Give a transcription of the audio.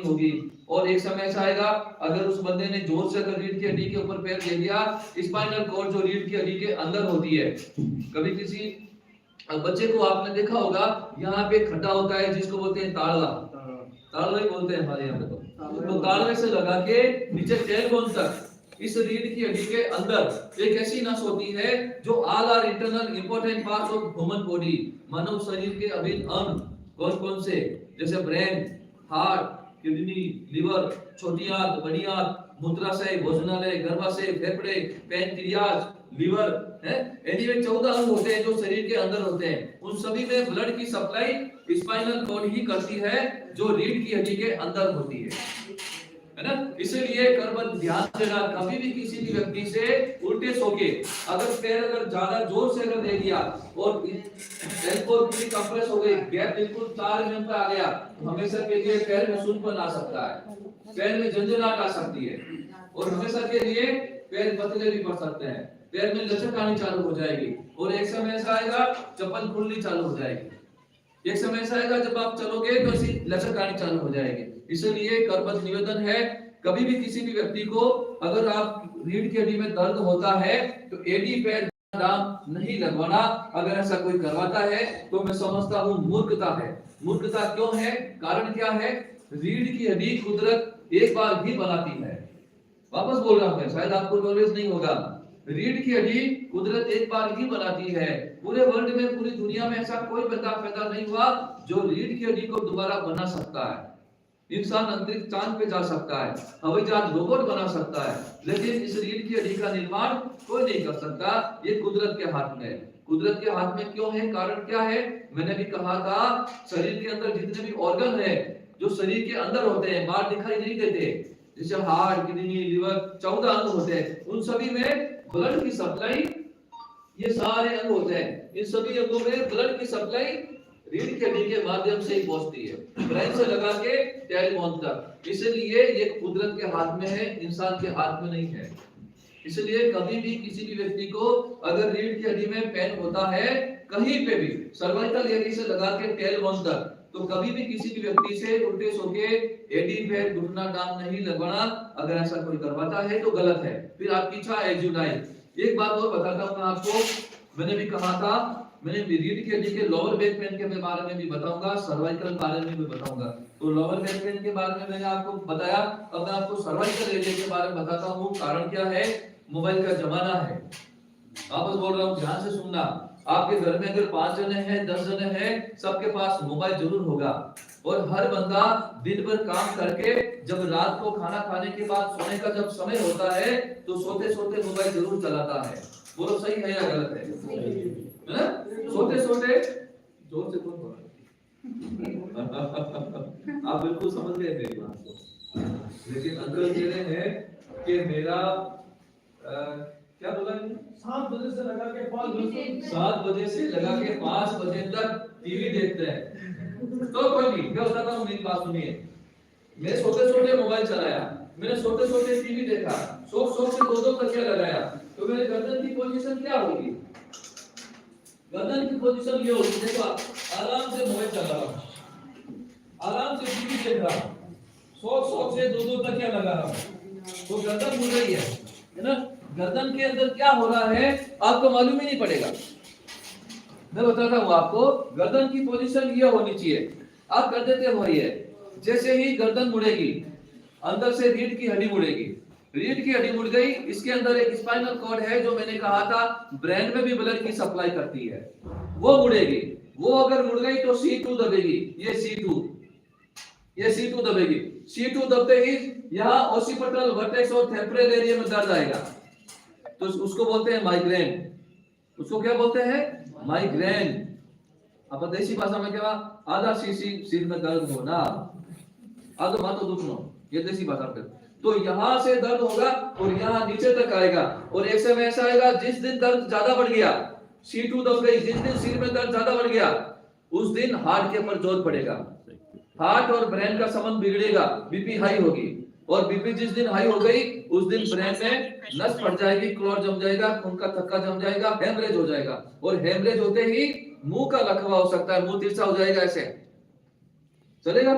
होगी। और एक समय ऐसा आएगा अगर उस बंदे ने जोर से अगर रीढ़ की हड्डी के ऊपर पैर दे दिया, स्पाइनल कॉर्ड जो रीढ़ की हड्डी के अंदर होती है, कभी किसी बच्चे को आपने देखा होगा यहाँ पे खड्डा होता है जिसको बोलते हैं ताड़वा, ताड़वा ही बोलते हैं हमारे यहाँ पे। तो ताड़वे से लगा के नीचे टेलबोन तक इस रीढ़ की हड्डी के अंदर एक ऐसी नस होती है जो all are internal important parts of human body, मानव शरीर के अभिन्न अंग कौन कौन से, जैसे ब्रेन, हार्ट, किडनी, लिवर, छोटी आंत, बड़ी आंत, मूत्राशय, भोजनालय, गर्भाशय, फेफड़े, पैनक्रियाज, लिवर है, एनीवे 14 अंग होते हैं जो शरीर के अंदर होते हैं। उन सभी में ब्लड की सप्लाई स्पाइनल कॉर्ड ही करती है जो रीढ़ की हड्डी के अंदर होती है ना। इसलिए कर्मठ ध्यान देना, कभी भी किसी भी व्यक्ति से उल्टे सो के अगर पैर अगर ज्यादा जोर से अगर दे दिया और एल्बो पूरी कंप्रेस हो गई, गैप बिल्कुल 4 mm पे आ गया, हमेशा के लिए पैर में सूजपन आ सकता है, पैर में झंझनाहट आ सकती है और हमेशा के लिए पैर पतले भी पड़ सकते हैं, पैर में लचक आनी चालू हो जाएगी और एक समय ऐसा आएगा चप्पल खुलनी चालू हो जाएगी, एक समय ऐसा आएगा जब आप चलोगे तो ऐसी लचक आनी चालू हो जाएगी। इसलिए कर्मठ निवेदन है, कभी भी किसी भी व्यक्ति को अगर आप रीढ़ की हड्डी में दर्द होता है तो एडी पैर दाम नहीं लगवाना। अगर ऐसा कोई करवाता है तो मैं समझता हूँ मूर्खता है। मूर्खता क्यों है, कारण क्या है, रीढ़ की हड्डी कुदरत एक बार ही बनाती है। वापस बोल रहा हूँ, शायद आपको नॉलेज नहीं होगा, रीढ़ की हड्डी कुदरत एक बार ही बनाती है। पूरे वर्ल्ड में, पूरी दुनिया में ऐसा कोई बंदा पैदा नहीं हुआ जो रीढ़ की हड्डी को दोबारा बना सकता है। इंसान अंतरिक्ष चांद पे जा सकता है, हवाई जहाज रोबोट बना सकता है, लेकिन इस रीढ़ की हड्डी का निर्माण कोई नहीं कर सकता। ये कुदरत के हाथ में है। कुदरत के हाथ में क्यों है, कारण क्या है, मैंने भी कहा था शरीर के अंदर जितने भी ऑर्गन है जो शरीर के अंदर होते हैं, बाहर दिखाई नहीं देते, जैसे हार्ट, किडनी, लिवर, 14 अंग होते हैं, उन सभी में ब्लड की सप्लाई, ये सारे अंग होते हैं, इन सभी अंगों में ब्लड की सप्लाई रीढ़ की हड्डी के माध्यम से ही पहुंचती है, ब्रेन से लगा के टेलबोन तक। इसलिए ये कुदरत के हाथ में है, इंसान के हाथ में नहीं है। इसलिए कभी भी किसी भी व्यक्ति को अगर रीढ़ की हड्डी में पेन होता है कहीं पे भी, सर्वाइकल एरिया से लगा के टेलबोन तक, तो कभी भी किसी भी व्यक्ति से उल्टे सो के एडी पैर घुटना दाम नहीं लगवाना। अगर ऐसा कोई करवाता है तो गलत है, फिर आपकी इच्छा एज यू लाइक। एक बात और बताता हूं मैं आपको, मैंने भी कहा था, मैंने रीढ़ की हड्डी के लोअर बैक पेन के बारे में भी बताऊंगा, सर्वाइकल बारे में भी बताऊंगा। तो लोअर बैक पेन के बारे में मैंने आपको बताया, अब मैं आपको सर्वाइकल एरिया के बारे में बताता हूं। कारण क्या है, मोबाइल का जमाना है, वापस बोल रहा हूं, ध्यान से सुनना। आपके घर में अगर 5 जने हैं, 10 जने हैं, सबके पास मोबाइल जरूर होगा और हर बंदा दिन भर काम करके जब रात को खाना खाने के बाद सोने का जब समय होता है तो सोते सोते मोबाइल जरूर चलाता है। बोलो सही है या गलत है? सोते सोते जोर से कौन बोला? आप बिल्कुल समझ गए मेरी बात को, लेकिन अंकल कह रहे हैं कि मेरा क्या बोला, 7 बजे से लगा के 5 बजे, 7 बजे से लगा के 5 बजे तक टीवी देखते हैं। तो कोई नहीं, क्या होता था, मेरी बात सुनिए, मैंने सोते सोते मोबाइल चलाया, मैंने सोते सोते टीवी देखा, सोच सोच से 2-2 तकिया लगाया, तो मेरे गर्दन की पोजीशन क्या होगी, गर्दन की पोजीशन ये होगी, देखो आराम से मोबाइल चला रहा हूं, आराम से टीवी देख रहा हूं, सोच सोच से 2-2 तकिया लगा रहा हूं, तो गर्दन मुड़ रही है ना। गर्दन के अंदर क्या हो रहा है आपको मालूम ही नहीं पड़ेगा। मैं बताता हूं आपको, गर्दन की पोजीशन ये होनी चाहिए, आप कर देते हो ये, जैसे ही गर्दन मुड़ेगी अंदर से रीढ़ की हड्डी मुड़ेगी, रीढ़ की हड्डी मुड़ गई, इसके अंदर एक स्पाइनल कॉर्ड है जो मैंने कहा था ब्रेन में भी ब्लड की सप्लाई करती है, वो मुड़ेगी। वो अगर मुड़ गई तो C2 दबेगी, ये C2 दबेगी। C2 दबते ही यहाँ ओसिपिटल वर्टेक्स और टेम्पोरल एरिया में दर्द आएगा, तो उसको बोलते हैं माइग्रेन। उसको क्या बोलते हैं, माइग्रेन। अब देसी भाषा में क्या, आधा सीसी सिर में दर्द होना, आधो माथो दुखना, ये देसी भाषा पे। तो यहाँ से दर्द होगा और यहाँ नीचे तक आएगा, और एक समय ऐसा आएगा जिस दिन दर्द ज्यादा बढ़ गया, C2 दब गई, जिस दिन सिर में दर्द ज्यादा बढ़ गया उस दिन हार्ट के ऊपर जोर पड़ेगा, हार्ट और ब्रेन का संबंध बिगड़ेगा, बीपी हाई होगी, और बीपी जिस दिन हाई हो गई उस दिन ब्रेन में नस फट जाएगी, क्लॉट जम जाएगा, खून का थक्का जम जाएगा, हेमरेज हो जाएगा, और हेमरेज होते ही मुंह का लकवा हो सकता है, मुंह तिरछा हो जाएगा, ऐसे चलेगा।